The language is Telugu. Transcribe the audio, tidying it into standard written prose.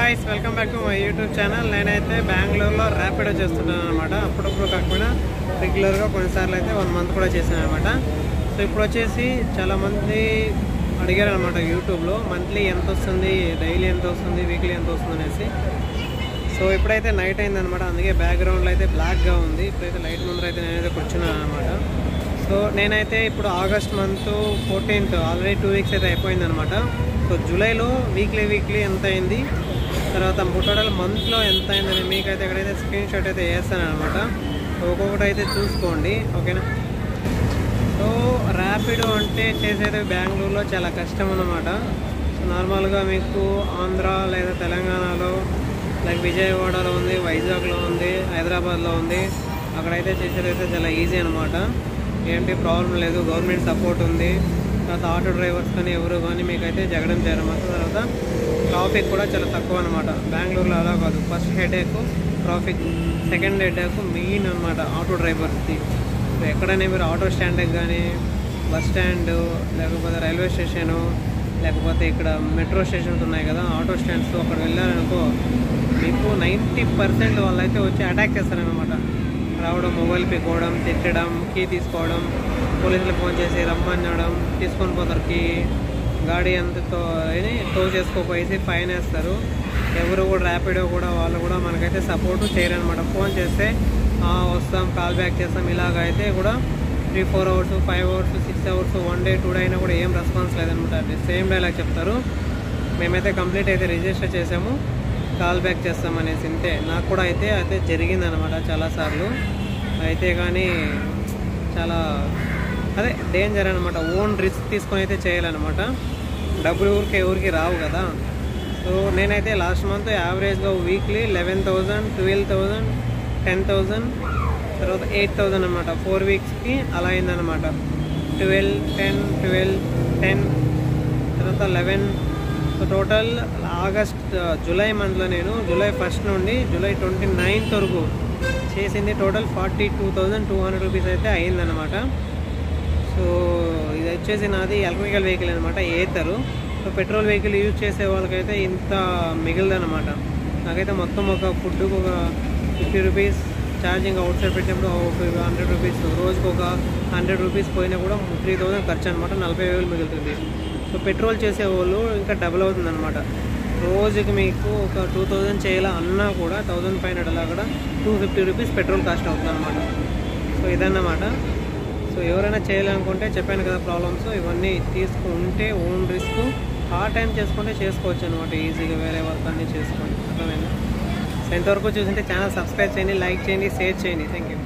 guys welcome back to my YouTube channel నేనైతే బెంగళూరులో ర్యాపిడో చేస్తున్నాను అన్నమాట అప్పుడప్పుడు కాకపోయినా రెగ్యులర్ గా కొన్నిసార్లు అయితే 1 మంత్ కూడా చేశాను అన్నమాట సో ఇప్పుడు వచ్చేసి చాలా మంది అడిగారు అన్నమాట యూట్యూబ్ లో మంత్లీ ఎంత వస్తుంది డైలీ ఎంత వస్తుంది వీక్లీ ఎంత వస్తుంది అనేసి సో ఇప్పుడైతే నైట్ అయింది అన్నమాట అందుకే బ్యాక్ గ్రౌండ్ లో అయితే బ్లాక్ గా ఉంది ఇప్పుడైతే లైట్ ముందర అయితే నేనైతే కూర్చున్నాను అన్నమాట సో నేనైతే ఇప్పుడు August month 14th already 2 weeks అయితే అయిపోయింది అన్నమాట సో జూలైలో వీక్లీ ఎంత అయింది తర్వాత టోటల్ మంత్లో ఎంత అయిందని మీకైతే ఇక్కడైతే స్క్రీన్ షాట్ అయితే వేస్తాను అనమాట ఒక్కొక్కటి అయితే చూసుకోండి ఓకేనా సో ర్యాపిడో అంటే చేసేది బెంగళూరులో చాలా కష్టం అన్నమాట సో నార్మల్గా మీకు ఆంధ్ర లేదా తెలంగాణలో లైక్ విజయవాడలో ఉంది వైజాగ్లో ఉంది హైదరాబాద్లో ఉంది అక్కడైతే చేసేది అయితే చాలా ఈజీ అనమాట ఏంటి ప్రాబ్లం లేదు గవర్నమెంట్ సపోర్ట్ ఉంది తర్వాత ఆటో డ్రైవర్స్ కానీ ఎవరు కానీ మీకైతే జగడం చేయాలన్నమాట తర్వాత ట్రాఫిక్ కూడా చాలా తక్కువ అనమాట బెంగళూరులో అలా కాదు first headache traffic second headache main అనమాట ఆటో డ్రైవర్స్ది ఎక్కడైనా మీరు ఆటో స్టాండ్కి కానీ బస్ స్టాండ్ లేకపోతే రైల్వే స్టేషను లేకపోతే ఇక్కడ మెట్రో స్టేషన్స్ ఉన్నాయి కదా ఆటో స్టాండ్స్ అక్కడ వెళ్ళారనుకో మీకు 90% వాళ్ళైతే వచ్చి అటాక్ చేస్తారనమాట రావడం మొబైల్ పీకోవడం తిట్టడం కీ తీసుకోవడం పోలీసులకు ఫోన్ చేసి రమ్మనడం తీసుకొని పోతారు కీ గాడి అంతతో టో చేసుకోపోయేసి ఫైన్ వేస్తారు ఎవరు కూడా ర్యాపిడో కూడా వాళ్ళు కూడా మనకైతే సపోర్ట్ చేయరనమాట ఫోన్ చేస్తే వస్తాం కాల్ బ్యాక్ చేస్తాం ఇలాగైతే కూడా 3-4 hours 5 hours 6 hours 1 day 2 day అయినా కూడా ఏం రెస్పాన్స్ లేదనమాట సేమ్ డైలాగ్ చెప్తారు మేమైతే కంప్లీట్ అయితే రిజిస్టర్ చేసాము కాల్ బ్యాక్ చేస్తామనేసి ఇంతే నాకు కూడా అయితే జరిగిందనమాట చాలాసార్లు అయితే కానీ చాలా అదే డేంజర్ అనమాట ఓన్ రిస్క్ తీసుకొని అయితే చేయాలన్నమాట డబ్బులు ఎవరికి రావు కదా సో నేనైతే లాస్ట్ మంత్ యావరేజ్గా వీక్లీ 11,000 12,000 10,000 తర్వాత 8,000 అనమాట 4 వీక్స్కి అలా అయిందనమాట 12 10 12 10 తర్వాత 11 సో టోటల్ ఆగస్ట్ జూలై మంత్లో నేను జూలై 1st నుండి జూలై 29th వరకు చేసింది టోటల్ 42,200 రూపీస్ అయితే అయిందనమాట సో ఇది వచ్చేసి నాది ఎలక్ట్రికల్ వెహికల్ అనమాట ఏతరు సో పెట్రోల్ వెహికల్ యూజ్ చేసే వాళ్ళకైతే ఇంత మిగిలిదనమాట నాకైతే మొత్తం ఒక ఫుడ్కు ఒక 50 రూపీస్ ఛార్జింగ్ అవుట్ సైడ్ పెట్టినప్పుడు 100 రూపీస్ రోజుకు ఒక 100 రూపీస్ పోయినా కూడా 3,000 ఖర్చు అనమాట 40,000 మిగులుతుంది సో పెట్రోల్ చేసే వాళ్ళు ఇంకా డబుల్ అవుతుంది అనమాట రోజుకి మీకు ఒక 2,000 చేయాలా అన్నా కూడా 1,500 అలా కూడా 250 రూపీస్ పెట్రోల్ కాస్ట్ అవుతుంది అనమాట సో ఇదన్నమాట సో ఎవరైనా చేయాలనుకుంటే చెప్పాను కదా ప్రాబ్లమ్స్ ఇవన్నీ తీసుకుంటే ఓన్ రిస్క్ టైం చేసుకుంటే చేసుకోవచ్చు అనమాట ఈజీగా వేరే వర్క్ అన్నీ చేసుకోండి అర్థమైంది సో ఇంతవరకు చూసింటే ఛానల్ సబ్స్క్రైబ్ చేయండి లైక్ చేయండి షేర్ చేయండి థ్యాంక్ యూ